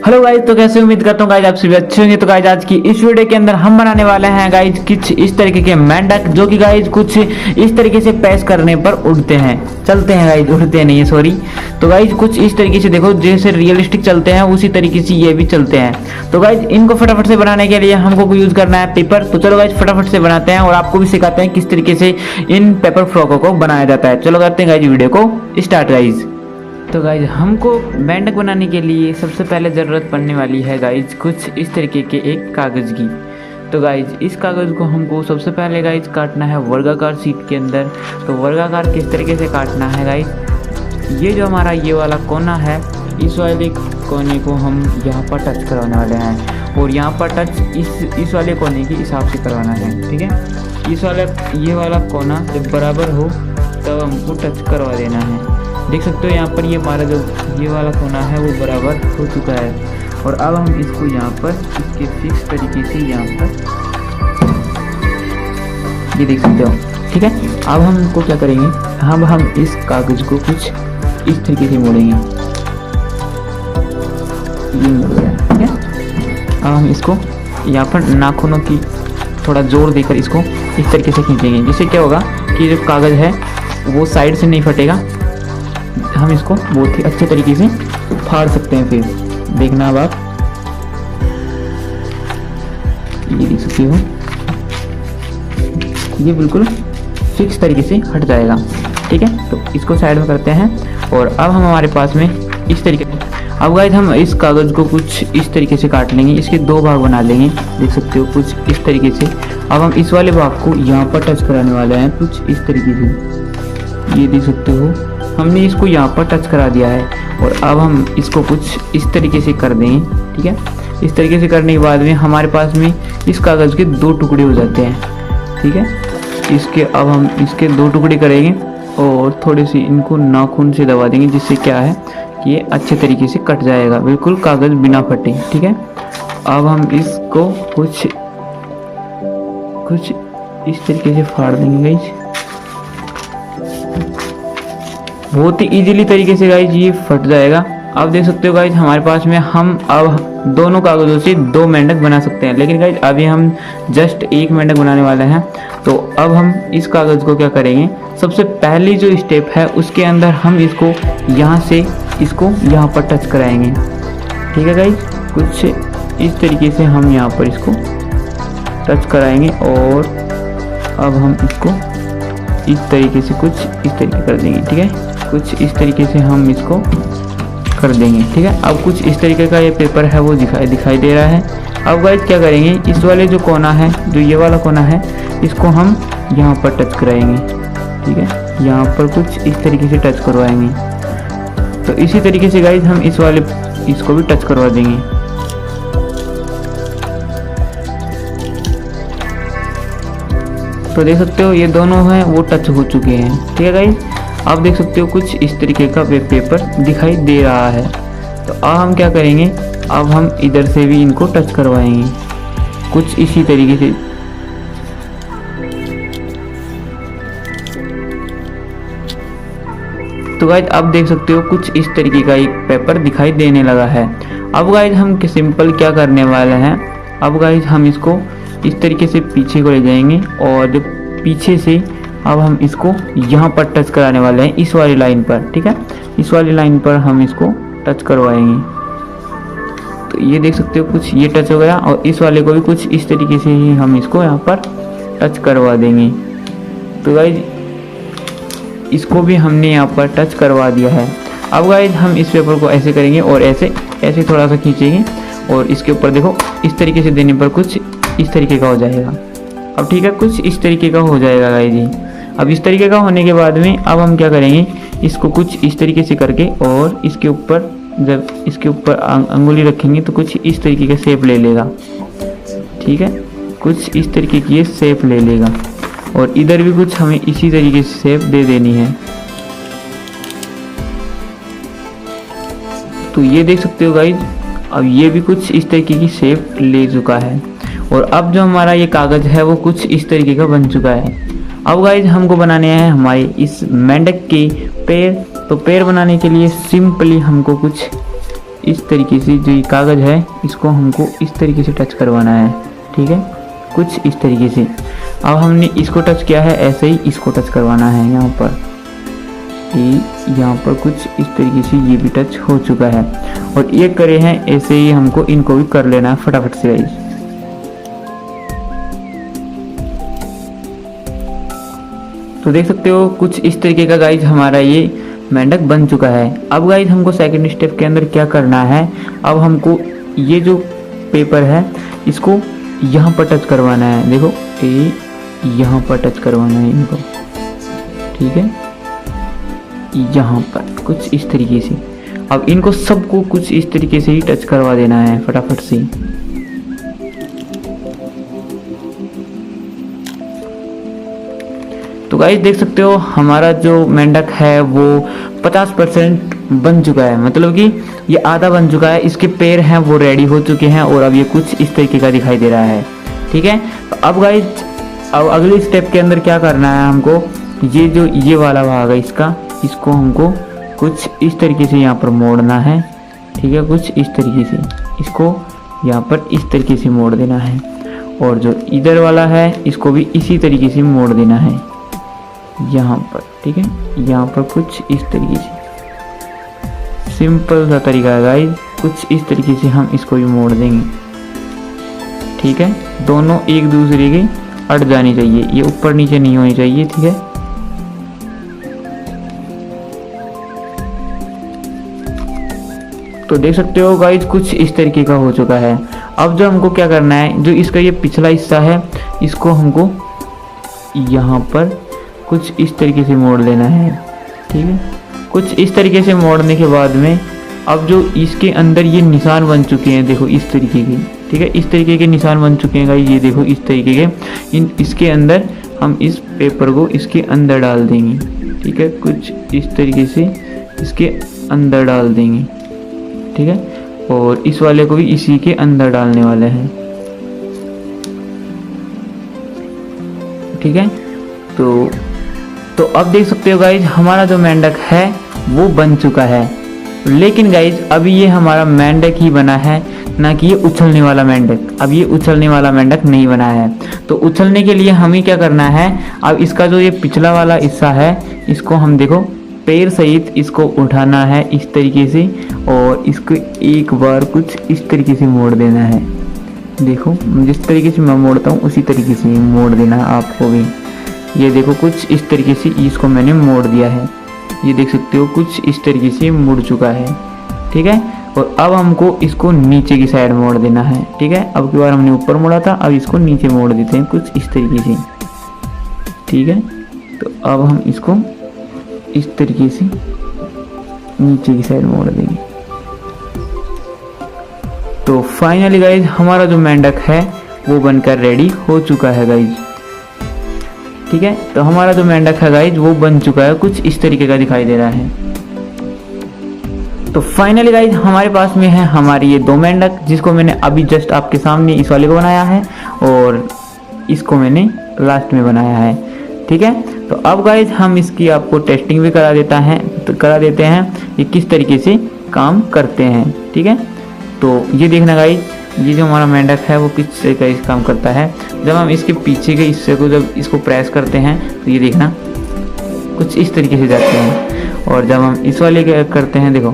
Hello guys, तो कैसे उम्मीद करता हूँ गाइज आप सभी अच्छे होंगे। तो गाइज आज की इस वीडियो के अंदर हम बनाने वाले हैं गाइज कुछ इस तरीके के मेंढक, जो कि गाइज कुछ इस तरीके से प्रेस करने पर उड़ते हैं, चलते हैं गाइज, उड़ते नहीं है सॉरी। तो गाइज कुछ इस तरीके से देखो, जैसे रियलिस्टिक चलते हैं उसी तरीके से ये भी चलते हैं। तो गाइज इनको फटाफट से बनाने के लिए हमको यूज करना है पेपर। तो चलो गाइज फटाफट से बनाते हैं और आपको भी सिखाते हैं किस तरीके से इन पेपर फ्रॉकों को बनाया जाता है। चलो करते हैं गाइज वीडियो को स्टार्ट गाइज। तो गाइज हमको मेंढक बनाने के लिए सबसे पहले ज़रूरत पड़ने वाली है गाइज कुछ इस तरीके के एक कागज़ की। तो गाइज इस कागज़ को हमको सबसे पहले गाइज काटना है वर्गाकार शीट के अंदर। तो वर्गाकार किस तरीके से काटना है गाइज, ये जो हमारा ये वाला कोना है, इस वाले कोने को हम यहाँ पर टच करवाने वाले हैं और यहाँ पर टच इस वाले कोने के हिसाब से करवाना है। ठीक है, इस वाला ये वाला कोना जब बराबर हो तब हमको टच करवा देना है। देख सकते हो यहाँ पर ये हमारा जो ये वाला कोना है वो बराबर हो चुका है। और अब हम इसको यहाँ पर इसके फिक्स तरीके से यहाँ पर ये देख सकते हो। ठीक है, अब हम इनको क्या करेंगे, हम इस कागज को कुछ इस तरीके से मोड़ेंगे। ये मोड़ गया। ठीक है, अब हम इसको यहाँ पर नाखूनों की थोड़ा जोर देकर इसको इस तरीके से खींचेंगे, जिससे क्या होगा कि जो कागज़ है वो साइड से नहीं फटेगा, हम इसको बहुत ही अच्छे तरीके से फाड़ सकते हैं। फिर देखना अब आप ये देख सकते हो, ये बिल्कुल फिक्स तरीके से हट जाएगा। ठीक है, तो इसको साइड में करते हैं और अब हम हमारे पास में इस तरीके से, अब गाइस हम इस कागज़ को कुछ इस तरीके से काट लेंगे, इसके दो भाग बना लेंगे। देख सकते हो कुछ इस तरीके से। अब हम इस वाले भाग को यहाँ पर टच कराने वाले हैं कुछ इस तरीके से। ये देख सकते हो हमने इसको यहाँ पर टच करा दिया है और अब हम इसको कुछ इस तरीके से कर देंगे। ठीक है, इस तरीके से करने के बाद में हमारे पास में इस कागज़ के दो टुकड़े हो जाते हैं। ठीक है, इसके अब हम इसके दो टुकड़े करेंगे और थोड़े से इनको नाखून से दबा देंगे, जिससे क्या है कि ये अच्छे तरीके से कट जाएगा, बिल्कुल कागज़ बिना फटे। ठीक है, अब हम इसको कुछ इस तरीके से फाड़ देंगे गाइज, बहुत ही इजीली तरीके से गाइज ये फट जाएगा। अब देख सकते हो गाइज हमारे पास में हम अब दोनों कागज़ों से दो मेंढक बना सकते हैं, लेकिन गाइज अभी हम जस्ट एक मेंढक बनाने वाले हैं। तो अब हम इस कागज़ को क्या करेंगे, सबसे पहली जो स्टेप है उसके अंदर हम इसको यहाँ से इसको यहाँ पर टच कराएंगे। ठीक है गाइज, कुछ इस तरीके से हम यहाँ पर इसको टच कराएंगे और अब हम इसको इस तरीके से कुछ इस तरीके कर देंगे। ठीक है, कुछ इस तरीके से हम इसको कर देंगे। ठीक है, अब कुछ इस तरीके का ये पेपर है वो दिखाई दे रहा है। अब गाइस क्या करेंगे, इस वाले जो कोना है, जो ये वाला कोना है, इसको हम यहाँ पर टच कराएंगे। ठीक है, यहाँ पर कुछ इस तरीके से टच करवाएंगे। तो इसी तरीके से गाइस हम इस वाले इसको भी टच करवा देंगे। तो देख सकते हो ये दोनों हैं वो टच हो चुके हैं। ठीक है गाइस, आप देख सकते हो कुछ इस तरीके का पेपर दिखाई दे रहा है। तो अब हम क्या करेंगे, अब हम इधर से भी इनको टच करवाएंगे कुछ इसी तरीके से। तो गाइज आप देख सकते हो कुछ इस तरीके का एक पेपर दिखाई देने लगा है। अब गाइज हम सिंपल क्या करने वाले हैं, अब गाइज हम इसको इस तरीके से पीछे को ले जाएंगे और जब पीछे से अब हम इसको यहाँ पर टच कराने वाले हैं इस वाली लाइन पर। ठीक है, इस वाली लाइन पर हम इसको टच करवाएंगे। तो ये देख सकते हो कुछ ये टच हो गया और इस वाले को भी कुछ इस तरीके से ही हम इसको यहाँ पर टच करवा देंगे। तो गाइज इसको भी हमने यहाँ पर टच करवा दिया है। अब गाइज हम इस पेपर को ऐसे करेंगे और ऐसे थोड़ा सा खींचेंगे और इसके ऊपर देखो इस तरीके से देने पर कुछ इस तरीके का हो जाएगा। अब ठीक है, कुछ इस तरीके का हो जाएगा गाइज जी। अब इस तरीके का होने के बाद में अब हम क्या करेंगे, इसको कुछ इस तरीके से करके और इसके ऊपर जब इसके ऊपर अंगुली रखेंगे तो कुछ इस तरीके का शेप ले लेगा। ठीक है, कुछ इस तरीके की ये शेप ले लेगा और इधर भी कुछ हमें इसी तरीके से शेप दे देनी है। तो ये देख सकते हो गाइज, अब ये भी कुछ इस तरीके की शेप ले चुका है और अब जो हमारा ये कागज़ है वो कुछ इस तरीके का बन चुका है। अब गाइज हमको बनाने हैं हमारे इस मेंढक के पैर। तो पैर बनाने के लिए सिंपली हमको कुछ इस तरीके से जो ये कागज़ है इसको हमको इस तरीके से टच करवाना है, ठीक है, कुछ इस तरीके से। अब हमने इसको टच किया है, ऐसे ही इसको टच करवाना है यहाँ पर, यहाँ पर कुछ इस तरीके से ये भी टच हो चुका है। और ये करे हैं ऐसे ही हमको इनको भी कर लेना है फटाफट से गाइज। तो देख सकते हो कुछ इस तरीके का गाइज हमारा ये मेंढक बन चुका है। अब गाइज हमको सेकंड स्टेप के अंदर क्या करना है, अब हमको ये जो पेपर है इसको यहाँ पर टच करवाना है, देखो ये यहाँ पर टच करवाना है इनको, ठीक है, यहाँ पर कुछ इस तरीके से। अब इनको सबको कुछ इस तरीके से ही टच करवा देना है फटाफट से। तो गाइस देख सकते हो हमारा जो मेंढक है वो 50% बन चुका है, मतलब कि ये आधा बन चुका है। इसके पैर हैं वो रेडी हो चुके हैं और अब ये कुछ इस तरीके का दिखाई दे रहा है, ठीक है। तो अब गाइस अब अगले स्टेप के अंदर क्या करना है हमको, ये जो ये वाला भाग है इसका, इसको हमको कुछ इस तरीके से यहाँ पर मोड़ना है, ठीक है, कुछ इस तरीके से इसको यहाँ पर इस तरीके से मोड़ देना है। और जो इधर वाला है इसको भी इसी तरीके से मोड़ देना है यहाँ पर, ठीक है, यहाँ पर कुछ इस तरीके से। सिंपल सा तरीका है गाइस, कुछ इस तरीके से हम इसको भी मोड़ देंगे, ठीक है। दोनों एक दूसरे के अट जानी चाहिए, ये ऊपर नीचे नहीं होनी चाहिए, ठीक है। तो देख सकते हो गाइस कुछ इस तरीके का हो चुका है। अब जो हमको क्या करना है, जो इसका ये पिछला हिस्सा है इसको हमको यहाँ पर कुछ इस तरीके से मोड़ लेना है, ठीक है। कुछ इस तरीके से मोड़ने के बाद में अब जो इसके अंदर ये निशान बन चुके हैं, देखो इस तरीके के, ठीक है, इस तरीके के निशान बन चुके हैं गाइस, ये देखो इस तरीके के। इसके अंदर हम इस पेपर को इसके अंदर डाल देंगे, ठीक है, कुछ इस तरीके से इसके अंदर डाल देंगे, ठीक है। और इस वाले को भी इसी के अंदर डालने वाले हैं, ठीक है। तो अब देख सकते हो गाइज हमारा जो मेंढक है वो बन चुका है। लेकिन गाइज अभी ये हमारा मेंढक ही बना है, ना कि ये उछलने वाला मेंढक। अब ये उछलने वाला मेंढक नहीं बना है। तो उछलने के लिए हमें क्या करना है, अब इसका जो ये पिछला वाला हिस्सा है इसको हम देखो पैर सहित इसको उठाना है इस तरीके से, और इसको एक बार कुछ इस तरीके से मोड़ देना है। देखो जिस तरीके से मैं मोड़ता हूँ उसी तरीके से मोड़ देना है आपको भी। ये देखो कुछ इस तरीके से इसको मैंने मोड़ दिया है, ये देख सकते हो कुछ इस तरीके से मुड़ चुका है, ठीक है। और अब हमको इसको नीचे की साइड मोड़ देना है, ठीक है। अब की बार हमने ऊपर मोड़ा था, अब इसको नीचे मोड़ देते हैं कुछ इस तरीके से, ठीक है। तो अब हम इसको इस तरीके से नीचे की साइड मोड़ देंगे। तो फाइनली गाइज हमारा जो मेंढक है वो बनकर रेडी हो चुका है गाइज, ठीक है। तो हमारा जो मेंढक है गाइज वो बन चुका है, कुछ इस तरीके का दिखाई दे रहा है। तो फाइनली गाइज हमारे पास में है हमारे ये दो मेंढक, जिसको मैंने अभी जस्ट आपके सामने इस वाले को बनाया है और इसको मैंने लास्ट में बनाया है, ठीक है। तो अब गाइज हम इसकी आपको टेस्टिंग भी करा देते हैं ये किस तरीके से काम करते हैं, ठीक है। तो ये देखना गाइज, ये जो हमारा मेंढक है वो किस तरीके से काम करता है। जब हम इसके पीछे के हिस्से को जब इसको प्रेस करते हैं तो ये देखना कुछ इस तरीके से जाते हैं, और जब हम इस वाले करते हैं देखो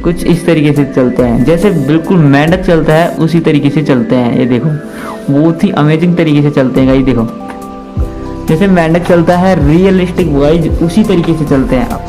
कुछ इस तरीके से चलते हैं, जैसे बिल्कुल मेंढक चलता है उसी तरीके से चलते हैं। ये देखो बहुत ही अमेजिंग तरीके से चलते हैं गाइस, देखो जैसे मेंढक चलता है रियलिस्टिक वाइज उसी तरीके से चलते हैं।